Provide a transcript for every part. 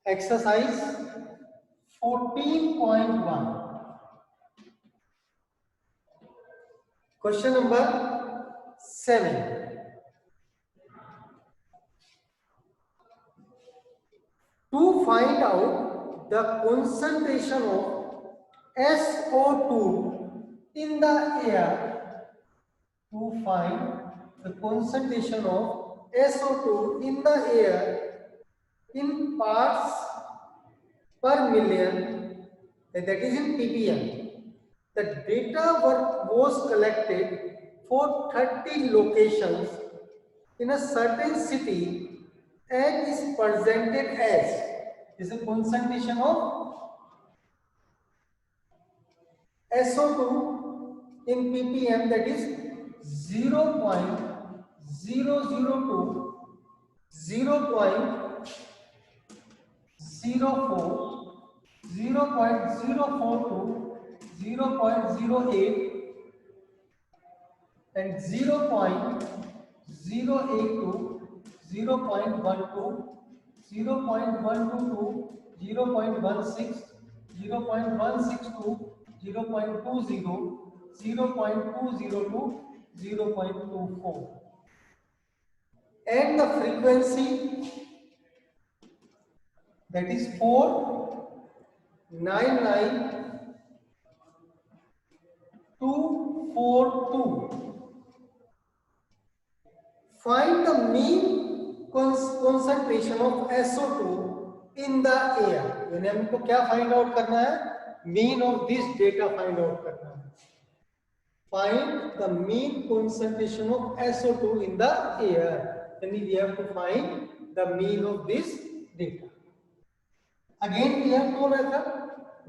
Exercise 14.1. Question number 7. To find out the concentration of SO2 in the air, to find the concentration of SO2 in the air in parts per million, that is in ppm. The data was collected for 30 locations in a certain city and is presented as is a concentration of SO2 in ppm, that is 0.002, 0.04, 0.042, 0.08 and 0.082, 0.12, 0.122, 0.16, 0.162, 0.20, 0.202, 0.24, and the frequency, that is 499,242. Find the mean concentration of SO2 in the air. यानी हमको क्या find out करना है? Mean of this data find out करना है. Find the mean concentration of SO2 in the air. Then we have to find the mean of this data. Again we have two methods,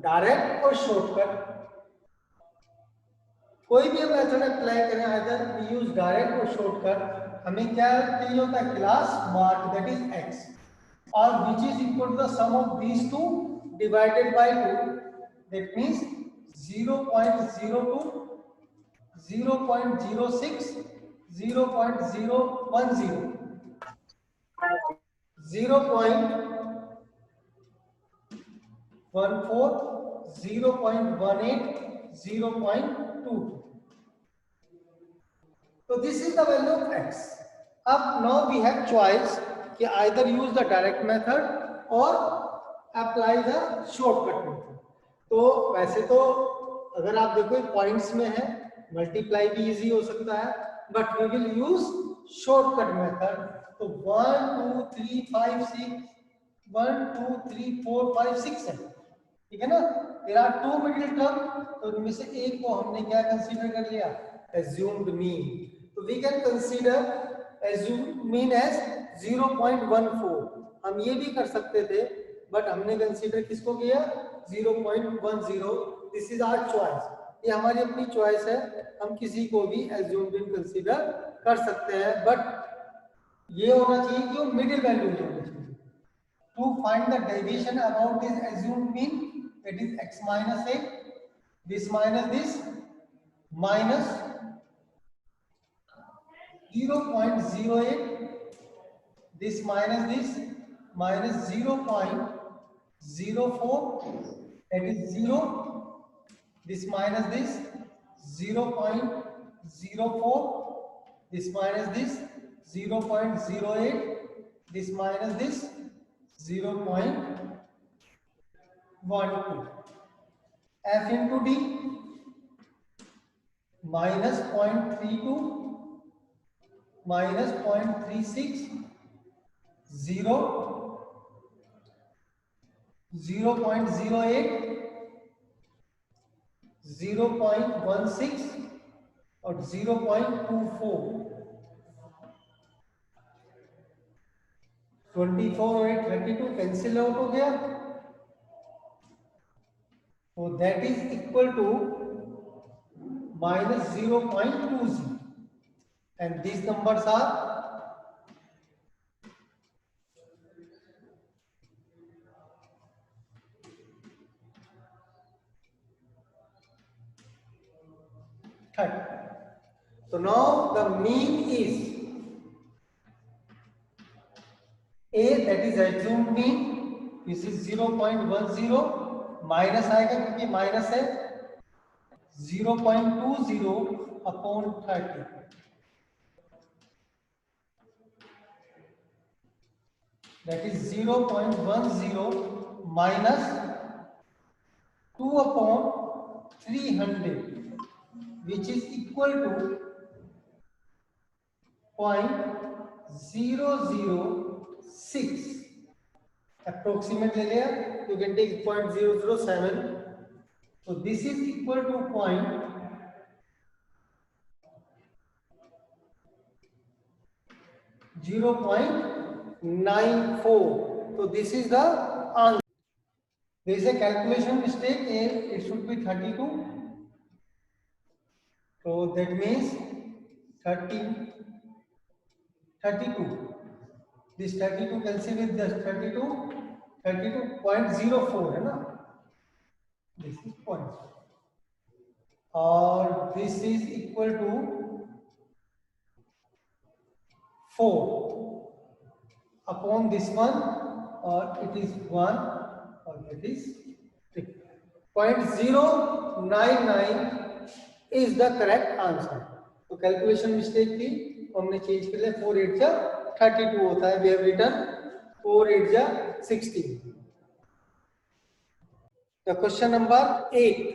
direct और shortcut. कोई भी method apply करें, either we use direct और shortcut, हमें क्या चाहिए होता है? Class mark, that is x, और which is equal to the sum of these two divided by 2, that means 0.02, 0.06, 0.010, 0.14, 0.18, 0.22. So this is the value of x. Up now we have choice कि either use the direct method or apply the shortcut method. तो वैसे तो अगर आप देखो points में है, multiply भी इजी हो सकता है, but we will use shortcut method. तो 1 2 3 5 6, 1 2 3 4 5 6 है, ठीक है ना? There are two middle term, तो इनमें से एक को हमने क्या कंसीडर कर लिया? assumed mean. So we can consider assumed mean as 0.14. हम ये भी कर सकते थे, बट हमने कंसीडर किसको किया? 0.10. This is our choice. ये हमारी अपनी चॉइस है, हम किसी को भी assumed mean कंसीडर कर सकते हैं, बट ये होना चाहिए कि वो मिडिल वैल्यू होना चाहिए. To find the deviation about this assumed mean, that is x minus a, this minus this, minus 0.08, this minus this, minus 0.04, that is 0, this minus this, 0.04, this minus this, 0.08, this minus this, 0.12. F into D, minus 0.32, minus 0.36, 0, 0.08, 0.16 और 0.24. 24 और 8 32 cancel out हो गया. So that is equal to minus 0.20, and these numbers are So now the mean is A, that is assumed mean, this is 0.10 minus आएगा क्योंकि minus है 0.20 upon 30 that is 0.10 minus 2 upon 300 which is equal to 0.006 approximate ले लिया you can take 0.007 so this is equal to 0.94 so this is the answer. There is a calculation mistake and it should be 32 so that means 32 this 32 cancel with this 32.04 है ना this is point और this is equal to 4 upon this one or it is 1 or that is 3 0.099 is the correct answer तो calculation mistake थी तो हमने change कर लिया 4 8 जा 32 होता है we have written 4 8 जा 16 the question number 8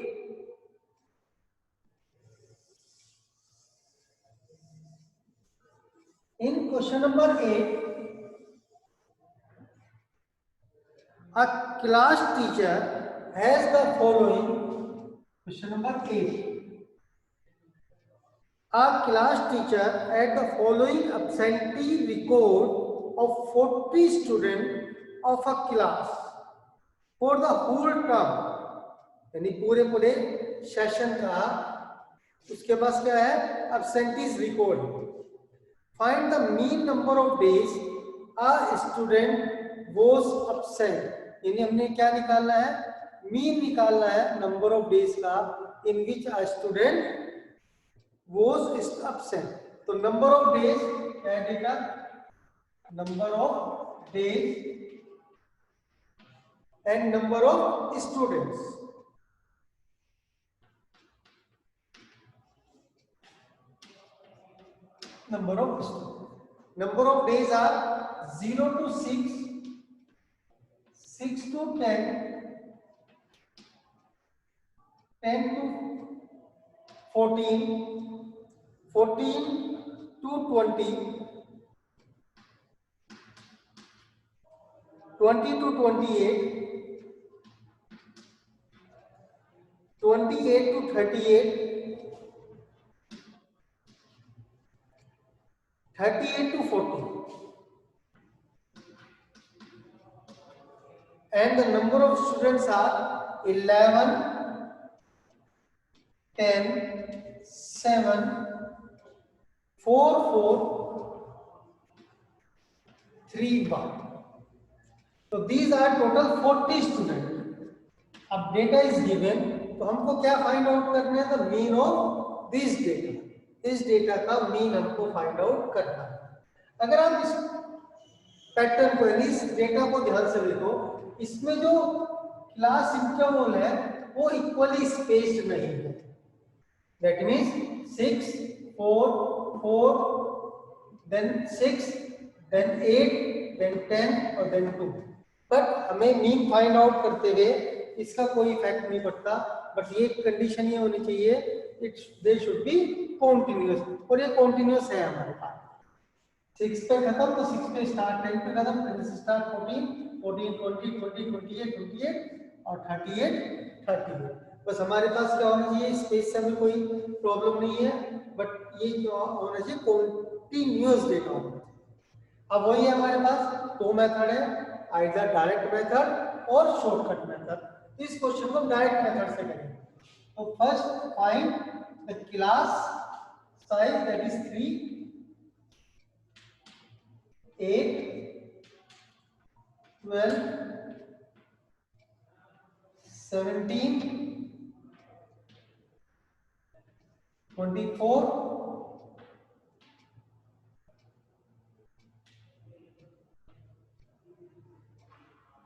in question number 8 a class teacher has the following question number 8 a class teacher had the following absentee record of 40 students of a class for the whole term यानी पूरे पूरे session का उसके पास क्या है absentees record find the mean number of days a student was absent यानी हमने क्या निकालना है मीन निकालना है नंबर ऑफ डेज का इन विच अ स्टूडेंट was absent तो नंबर ऑफ डेज क्या है बेटा number of days and number of students number of days are 0 to 6 6 to 10 10 to 14 14 to 20 20 to 28 28 to 38 38 to 40 and the number of students are 11 10 7 4 4 3 1 so these are total 40 students अब data is given तो हमको क्या find out करना है the mean of this data इस data का mean हमको find out करना है अगर आप इस पैटर्न को इस डेटा को ध्यान से देखो इसमें जो क्लास इंटरवल है वो इक्वली स्पेस्ड नहीं है that means 6 4 4 then 6 then 8 then 10 और देन 2 बट हमें मीन फाइंड आउट करते हुए इसका कोई इफेक्ट नहीं पड़ता बट ये कंडीशन ये होनी चाहिए it they should be continuous और ये कॉन्टिन्यूअस है हमारे पास 6 पे खत्म तो 6 पे स्टार्ट 10 पे खत्म 10 से स्टार्ट 14 14 20 20 28 28 और 38 38 बस हमारे पास क्या होना चाहिए स्पेस से हमें कोई प्रॉब्लम नहीं है बट ये क्या होना चाहिए कॉन्टिन्यूअस डेटा होना चाहिए अब वही हमारे पास दो मेथड है आइदर डायरेक्ट मेथड और शॉर्टकट मेथड इस क्वेश्चन को डायरेक्ट मेथड से करेंगे तो first find the class size that is 3 8 12 17 24 28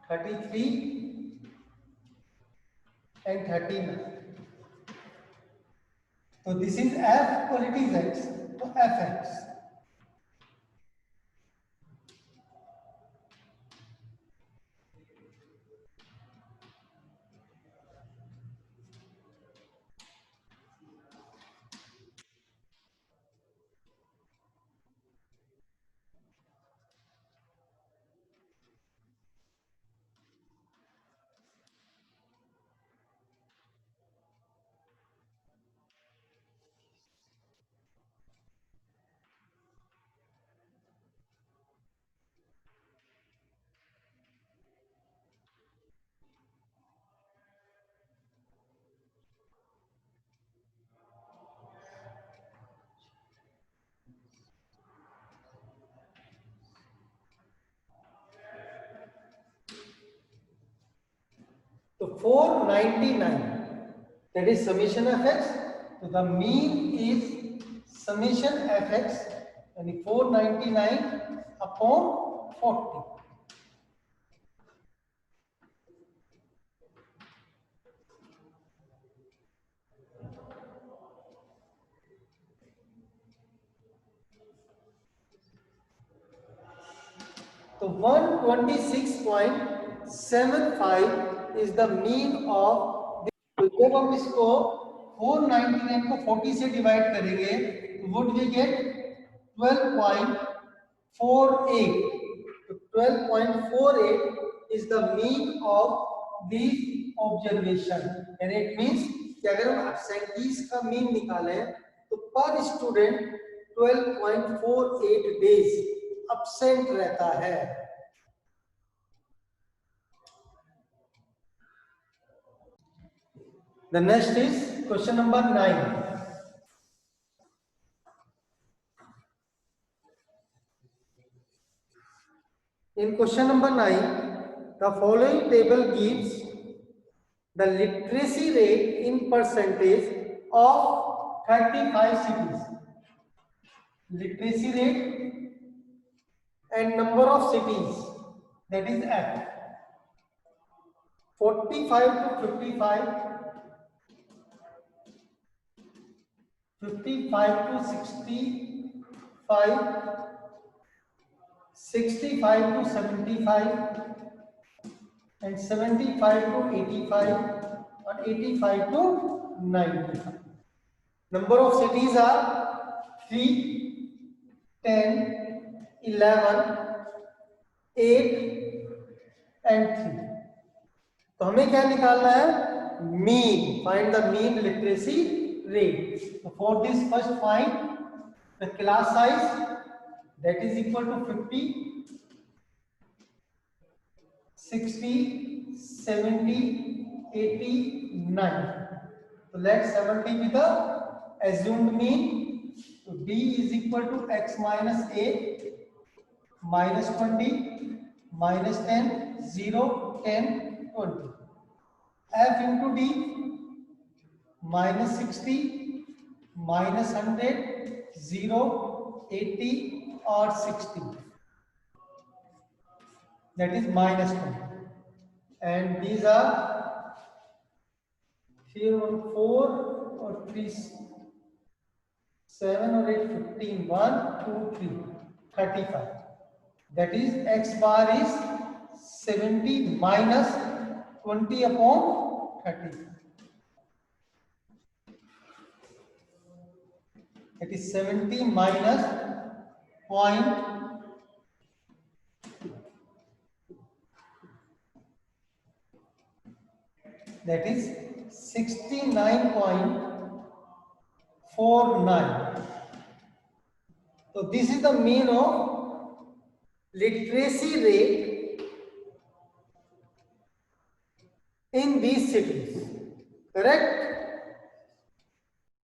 33 and 39. So this is f or it is x. So fx. So 499, that is summation of x. So the mean is summation fx, and 499 upon 40. So 126.75 is the mean of. तो जब हम इसको 499 को 40 से divide करेंगे तो would we get 12.48. तो 12.48 is the mean of these observation, and it means कि अगर हम absentees का मीन निकालें तो पर स्टूडेंट 12.48 डेज absent रहता है. The next is question number 9. In question number 9, the following table gives the literacy rate in percentage of 35 cities. Literacy rate and number of cities, that is F. 45 to 55, 55 to 65, 65 to 75, and 75 to 85, and 85 to 95. Number of cities are 3, 10, 11, 8 and 3. तो हमें क्या निकालना है? Mean. Find the mean literacy rate. For this first find the class size, that is equal to 50, 60, 70, 80, 90. So let 70 be the assumed mean. So D is equal to x minus a minus 20 minus 10 0 10 20. F into D minus 60 minus 100 0 80 or 60, that is minus 20. And these are here 4 or 3 7 or 8 15 1 2 3 35, that is x bar is 70 minus 20 upon 35. It is 70 minus point, that is 69.49. So this is the mean of literacy rate in these cities, correct?